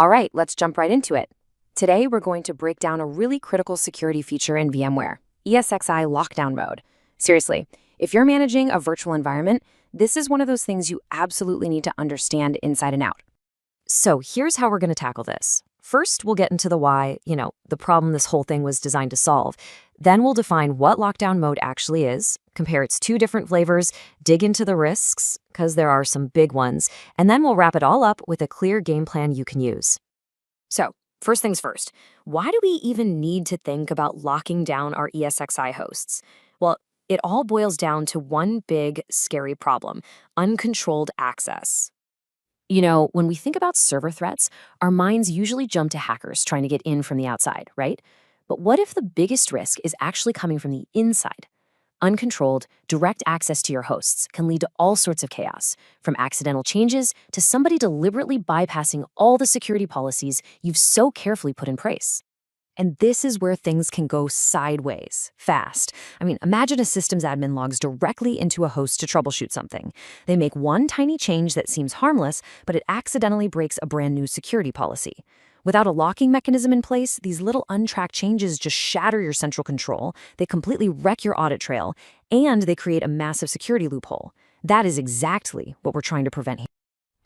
All right, let's jump right into it. Today, we're going to break down a really critical security feature in VMware, ESXi Lockdown Mode. Seriously, if you're managing a virtual environment, this is one of those things you absolutely need to understand inside and out. So here's how we're going to tackle this. First, we'll get into the why, the problem this whole thing was designed to solve. Then we'll define what lockdown mode actually is, compare its two different flavors, dig into the risks, because there are some big ones, and then we'll wrap it all up with a clear game plan you can use. So, first things first, why do we even need to think about locking down our ESXi hosts? Well, it all boils down to one big, scary problem: uncontrolled access. When we think about server threats, our minds usually jump to hackers trying to get in from the outside, right? But what if the biggest risk is actually coming from the inside? Uncontrolled, direct access to your hosts can lead to all sorts of chaos, from accidental changes to somebody deliberately bypassing all the security policies you've so carefully put in place. And this is where things can go sideways, fast. Imagine a systems admin logs directly into a host to troubleshoot something. They make one tiny change that seems harmless, but it accidentally breaks a brand new security policy. Without a locking mechanism in place, these little untracked changes just shatter your central control, they completely wreck your audit trail, and they create a massive security loophole. That is exactly what we're trying to prevent here.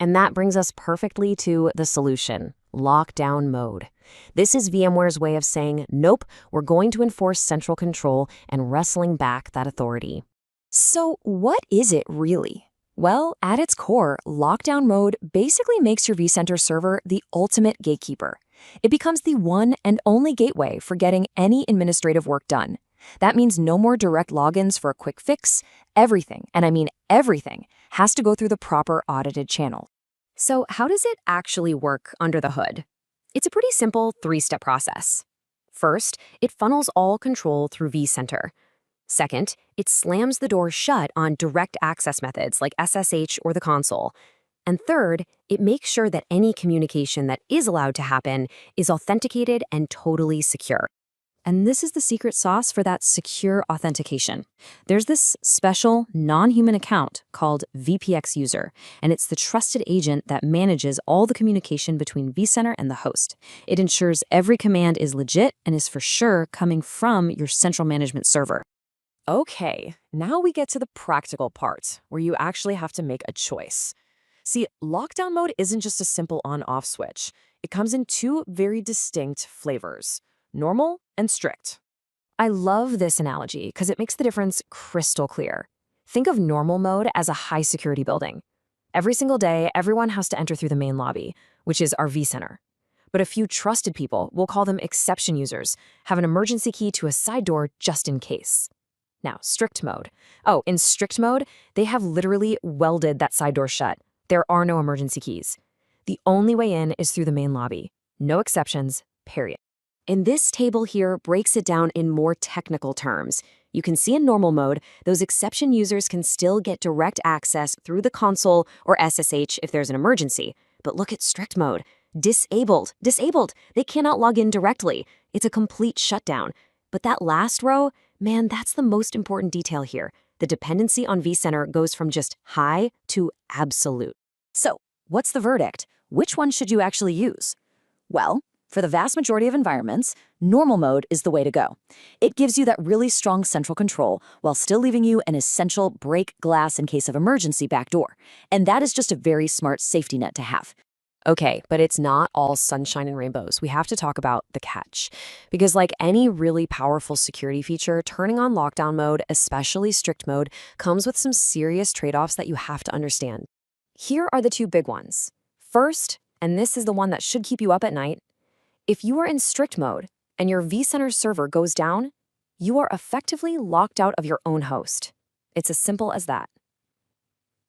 And that brings us perfectly to the solution: lockdown mode. This is VMware's way of saying, nope, we're going to enforce central control and wrestling back that authority. So what is it really? Well, at its core, lockdown mode basically makes your vCenter server the ultimate gatekeeper. It becomes the one and only gateway for getting any administrative work done. That means no more direct logins for a quick fix. Everything, and I mean everything, has to go through the proper audited channel. So how does it actually work under the hood? It's a pretty simple three-step process. First, it funnels all control through vCenter. Second, it slams the door shut on direct access methods like SSH or the console. And third, it makes sure that any communication that is allowed to happen is authenticated and totally secure. And this is the secret sauce for that secure authentication. There's this special non-human account called VPX User, and it's the trusted agent that manages all the communication between vCenter and the host. It ensures every command is legit and is for sure coming from your central management server. Okay, now we get to the practical part, where you actually have to make a choice. See, lockdown mode isn't just a simple on-off switch. It comes in two very distinct flavors: normal and strict. I love this analogy because it makes the difference crystal clear. Think of normal mode as a high-security building. Every single day, everyone has to enter through the main lobby, which is our vCenter. But a few trusted people, we'll call them exception users, have an emergency key to a side door just in case. Now, strict mode. Oh, in strict mode, they have literally welded that side door shut. There are no emergency keys. The only way in is through the main lobby. No exceptions, period. And this table here breaks it down in more technical terms. You can see in normal mode, those exception users can still get direct access through the console or SSH if there's an emergency. But look at strict mode. Disabled. Disabled. They cannot log in directly. It's a complete shutdown. But that last row, man, that's the most important detail here. The dependency on vCenter goes from just high to absolute. So, what's the verdict? Which one should you actually use? Well, for the vast majority of environments, normal mode is the way to go. It gives you that really strong central control while still leaving you an essential break glass in case of emergency backdoor. And that is just a very smart safety net to have. Okay, but it's not all sunshine and rainbows. We have to talk about the catch. Because like any really powerful security feature, turning on lockdown mode, especially strict mode, comes with some serious trade-offs that you have to understand. Here are the two big ones. First, and this is the one that should keep you up at night, if you are in strict mode and your vCenter server goes down, you are effectively locked out of your own host. It's as simple as that.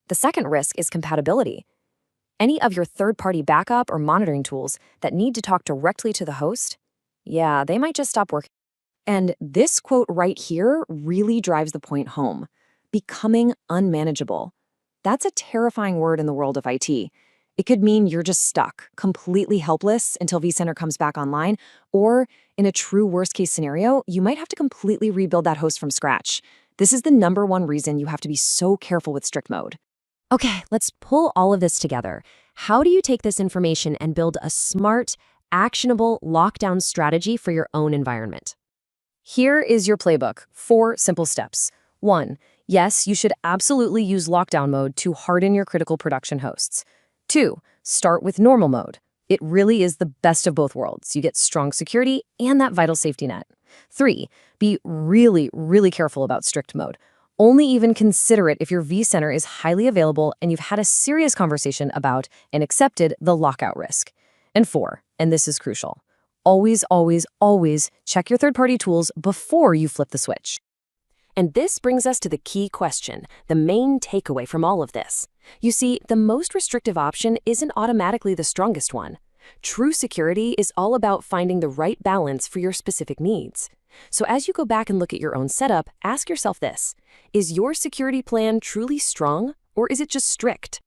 The second risk is compatibility. Any of your third-party backup or monitoring tools that need to talk directly to the host, yeah, they might just stop working. And this quote right here really drives the point home: becoming unmanageable. That's a terrifying word in the world of IT. It could mean you're just stuck, completely helpless until vCenter comes back online, or in a true worst-case scenario, you might have to completely rebuild that host from scratch. This is the number one reason you have to be so careful with strict mode. Okay, let's pull all of this together. How do you take this information and build a smart, actionable lockdown strategy for your own environment? Here is your playbook. 4 simple steps. 1. Yes, you should absolutely use lockdown mode to harden your critical production hosts. 2. Start with normal mode. It really is the best of both worlds. You get strong security and that vital safety net. 3. Be really, really careful about strict mode. Only even consider it if your vCenter is highly available and you've had a serious conversation about and accepted the lockout risk. And 4, and this is crucial, always, always, always check your third-party tools before you flip the switch. And this brings us to the key question, the main takeaway from all of this. You see, the most restrictive option isn't automatically the strongest one. True security is all about finding the right balance for your specific needs. So as you go back and look at your own setup, ask yourself this: is your security plan truly strong, or is it just strict?